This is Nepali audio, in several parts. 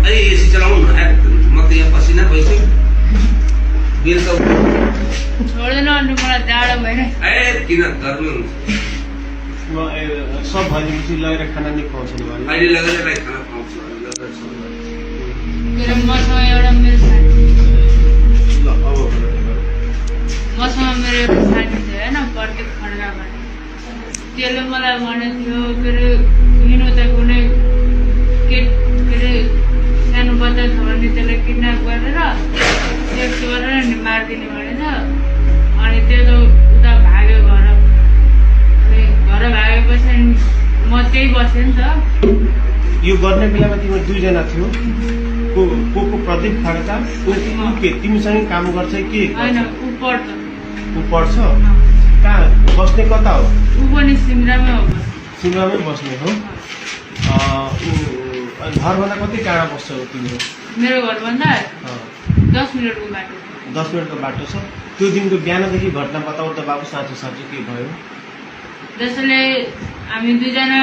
एसी चलाउनु न म त यहाँ पसिना भइसक्यो बेलुका छोड्दैन अनि मलाई जाडो भएन ए किन गर्नु सब भनेपछि लगेर खाना नि खुवाउँछ नि अहिले लगेर खाना खुवाउँछु मेरो मसँग एउटा मेरो साथी मसँग मेरो एउटा साथी थियो होइन प्रत्येक खड्का भन्ने त्यसले मलाई भनेको थियो के अरे हिँड्नु त कुनै के अरे सानो बच्चा छ भने त्यसलाई किडन्याप गरेर सेक्स गरेर नि मारिदिने भनेछ अनि त्यो त उता भाग्यो घर अनि घर भागेपछि म त्यही बसेँ नि त यो गर्ने बेलामा तिम्रो दुईजना थियो को प्रदीप खड्का के तिमीसँगै काम गर्छ कि होइन ऊ पढ्छ ऊ पढ्छ कहाँ बस्ने कता हो ऊ पनि सिमरामै हो सिमरामै बस्ने हो घरभन्दा कति टाढा बस्छ हो तिम्रो मेरो घरभन्दा 10 मिनटको बाटो 10 मिनटको बाटो छ त्यो दिनको बिहानदेखि घटना बताऊ त बाबु साँचो साँचो के भयो जसले हामी दुईजना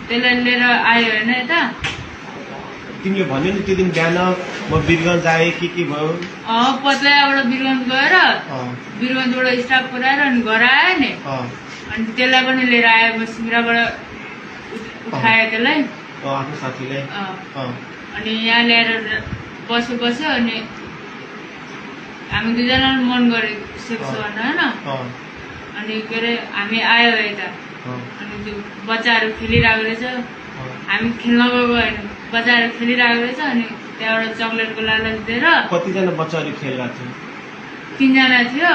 त्यसलाई लिएर आयो होइन यता तिमीले भन्यो नि त्यो दिन बिहान म वीरगञ्ज आएँ के भयो पत्लाबाट वीरगञ्ज गएर वीरगञ्जबाट स्टाफ पुऱ्याएर अनि घर आयो नि अनि त्यसलाई पनि लिएर आयो म सिमराबाट उठाएँ त्यसलाई आफ्नो साथीलाई अनि यहाँ ल्याएर बस्यो अनि हामी दुईजना मन गऱ्यो सेक्स गर्न होइन अनि के अरे हामी आयो यता अनि त्यो बच्चाहरू खेलिरहेको रहेछ हामी खेल्न गएको होइन बच्चाहरू खेलिरहेको रहेछ अनि त्यहाँबाट चक्लेटको लालच दिएर कतिजना बच्चाहरू खेलिरहेको थियो 3 जना थियो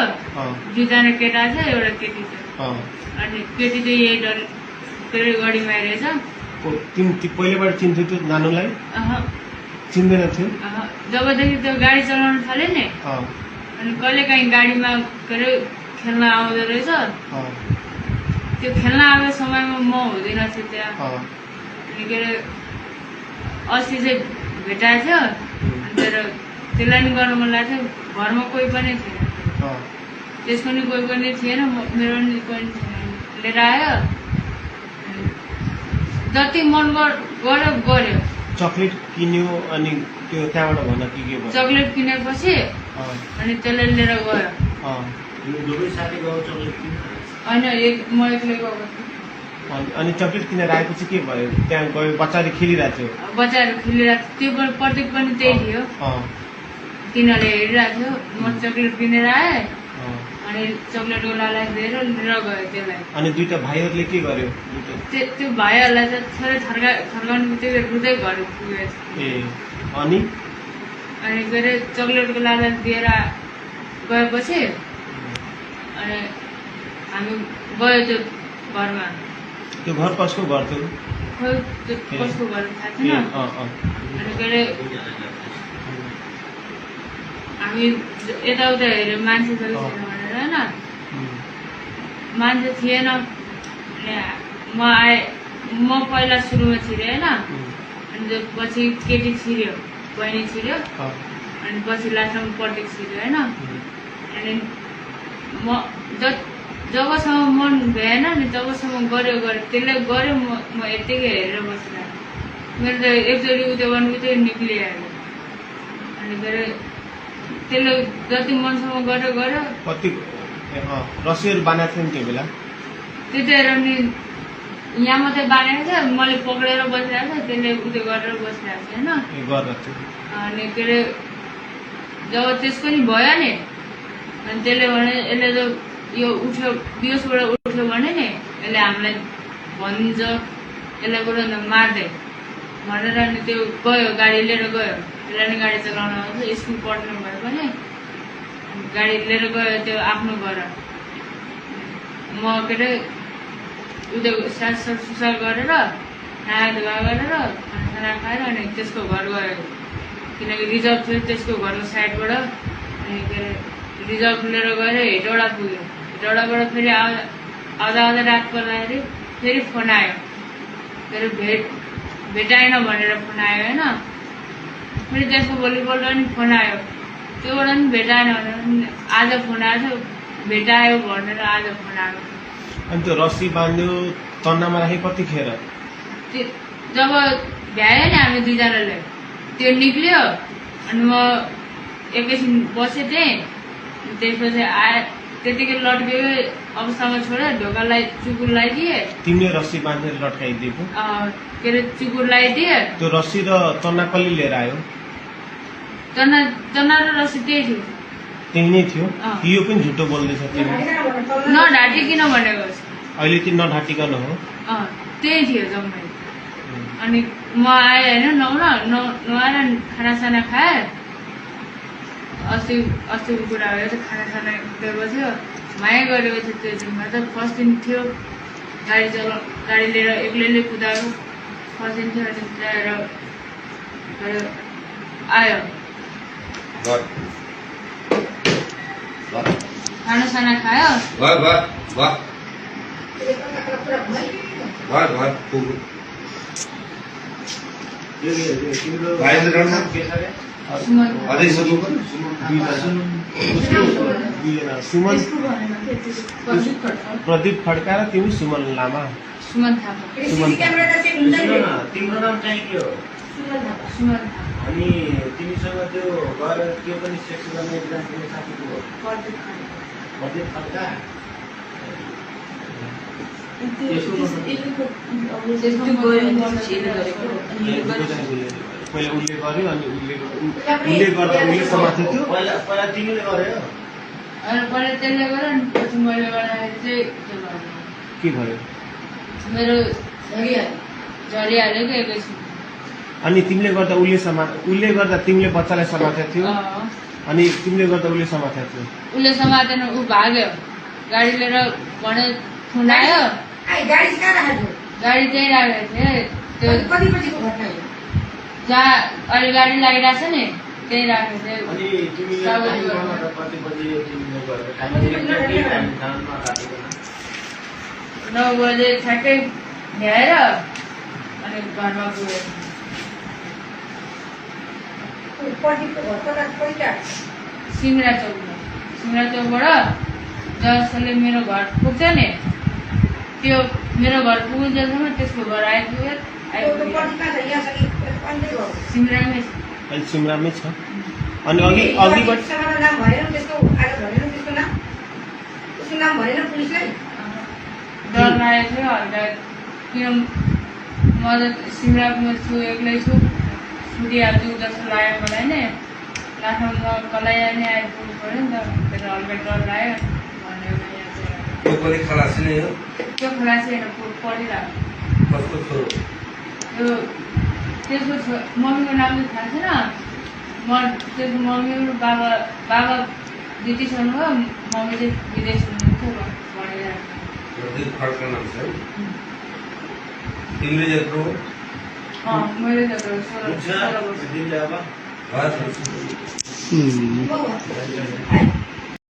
2 जना केटा थियो एउटा केटी थियो अनि केटी चाहिँ यही डर के अरे गढीमा रहेछ पहिलेबाट चिन्थ्यो त्यो नानुलाई चिन्दैन थियो जबदेखि त्यो गाडी चलाउन थाल्यो नि अनि कहिले काहीँ गाडीमा के अरे खेल्न आउँदो रहेछ त्यो खेल्न आएको समयमा म हुँदैन थिएँ त्यहाँ अनि के अरे अस्ति चाहिँ भेटाएको थियो अनि त्यसलाई नि गर्नु मन लाग्थ्यो घरमा कोही पनि थिएन त्यसको नि कोही पनि थिएन मेरो नि कोही थिएन लिएर आयो जति मन गर्यो चक्लेट किन्यो अनि त्यो त्यहाँबाट भन के भयो चक्लेट किनेपछि अनि त्यसलाई लिएर गयो होइन म एक्लै गएको अनि चक्लेट किनेर आएपछि के भयो त्यहाँ गयो बच्चाहरू खेलिरहेको थियो बच्चाहरू खेलिरहेको थियो त्यो प्रत्येक पनि त्यही थियो तिनीहरूले हेरिरहेको थियो म चक्लेट किनेर आएँ अनि चक्लेटको लालच दिएर लिएर गयो त्यसलाई अनि दुईटा भाइहरूले के गर्यो त्यो भाइहरूलाई चाहिँ थोरै थर्काउनु बित्तिकै रुँदै घर पुगेछ अनि के अरे चक्लेटको लालच दिएर गएपछि अनि हामी गयो त्यो घरमा त्यो घर कसको घर थियो खोइ त्यो कसको घर थाहा छैन अनि के अरे हामी यताउता हेऱ्यो मान्छे छैन भनेर होइन मान्छे थिएन अनि म आएँ म पहिला सुरुमा छिरेँ होइन अनि पछि केटी छिर्यो बहिनी छिर्यो अनि पछि लास्टमा प्रत्येक छिर्यो होइन अनि म जबसम्म मन भएन नि तबसम्म गऱ्यो त्यसले गऱ्यो म यत्तिकै हेरेर बसिरहेको मेरो त एकचोटि उयो गर्नु बित्तिकै निक्लिहाल्यो अनि के अरे त्यसले जति मनसम्म गऱ्यो कति रसीहरू बाँधेको थियो नि त्यो बेला त्यतिखेर नि यहाँ मात्रै बाँधेको थियो मैले पक्रेर बसिरहेको थिएँ त्यसले उयो गरेर बसिरहेको थियो होइन अनि के अरे जब त्यसको नि भयो नि अनि त्यसले भने यसले त यो उठ्यो बिहोसबाट उठ्यो भने नि यसले हामीलाई भनिदिन्छ यसलाई बरु मार्दै भनेर अनि त्यो गयो गाडी लिएर गयो त्यसलाई नि गाडी चलाउन आउँछ स्कुल पढ्नु भयो भने गाडी लिएर गयो त्यो आफ्नो घर म के अरे उयो सुसार गरेर नुहाइ धुवा गरेर खाना खाएर अनि त्यसको घर गयो किनकि रिजर्भ थियो त्यसको घरको साइडबाट अनि के अरे रिजर्भ लिएर गएर हेटौडा पुग्यो हेटौडाबाट फेरि आउँदा रात पर्दाखेरि फेरि फोन आयो के अरे भेटाएन भनेर फोन आयो होइन फेरि त्यसको भोलिपल्ट पनि फोन आयो त्योबाट पनि भेटाएन भनेर आज फोन आएको थियो भेटायो भनेर आज फोन आएको थियो अनि त्यो रस्सी बाँध्यो तन्नामा राखे कतिखेर जब भ्यायो नि हामी दुईजनाले त्यो निक्ल्यो अनि म एकैछिन बसेँ त्यहीँ त्यसपछि आए त्यतिकै लट्केको अवस्थामा छोडेर ढोकालाई चुकुर लगाइदिए तिमीले रस्सी बाँधेर लट्काइदिएको के अरे चुकुर लगाइदिए त्यो रस्सी र चन्ना कसले लिएर आयो चना र रस्सी त्यही थियो त्यही नै थियो यो पनि झुटो बोल्दैछ तिमी नढाटिकन भनेको अहिले चाहिँ नढाटिकन हो त्यही थियो जम्मै अनि म आएँ होइन नुहाएर खानासाना खाएँ अस्तिको कुरा भयो त खानासाना दिएको थियो माया गरेको थियो त्यो दिनमा त फर्स्ट दिन थियो गाडी लिएर एक्लैले कुदाएको फर्स्ट दिन थियो अनि ल्याएर आयो खानासाना खायो सुमन प्रदीप खड्का र तिमी सुमन लामा सुमन थापा तिम्रो नाम चाहिँ के हो सुमन अनि तिमीसँग त्यो गएर त्यो पनि सेक्स गर्ने एकजना तिम्रो साथीको हो प्रदीप खड्का पहिला उसले गर्यो अनि उसले गर्दा उसले समातेको थियो पहिला तिमीले गर्यो अनि पहिला त्यसले गर्यो अनि पछि मैले गर्दाखेरि चाहिँ के भयो मेरो झरिहाल्यो कि एकैछिन अनि तिमीले गर्दा उसले गर्दा तिमीले बच्चालाई समातेको थियो अनि तिमीले गर्दा उसले समातेको थियो उसले समातेन ऊ भाग्यो गाडी लिएर भने थुनायो गाडी त्यहीँ राखेको थिएँ त्यो जहाँ अहिले गाडी लागिरहेको छ नि त्यहीँ राखेको थिएँ अनि तिमीले कति बजे तिमीले गरेको 9 बजे ठ्याक्कै भ्याएर अनि घरमा गयो सिमरा चौकबाट जसले मेरो घर पुग्छ नि त्यो मेरो घर पुग्नुसम्म त्यसको घर आइपुग्यो सिमरामै छ अनि अघिबाट डर लागेको थियो हल्का किन म त सिमरामा छु एक्लै छु छुटिहाल्छु जस्तो लाग्यो मलाई नै लास्टमा म कलाई नै आइपुग्नु पऱ्यो नि त त्यसो हल्का डर लाग्यो त्यो पनि खलासी नै हो त्यो खलासी होइन पढिरहेको कसको छोरो त्यो त्यसको मम्मीको नाम चाहिँ थाहा छैन म त्यसको मम्मी बाबा ब्रिटिसहरू हो मम्मी चाहिँ विदेश हुनुहुन्थ्यो भनिरहेको प्रदीप खड्का नाम छ तिमीले जत्रो मैले त 16 वर्ष घर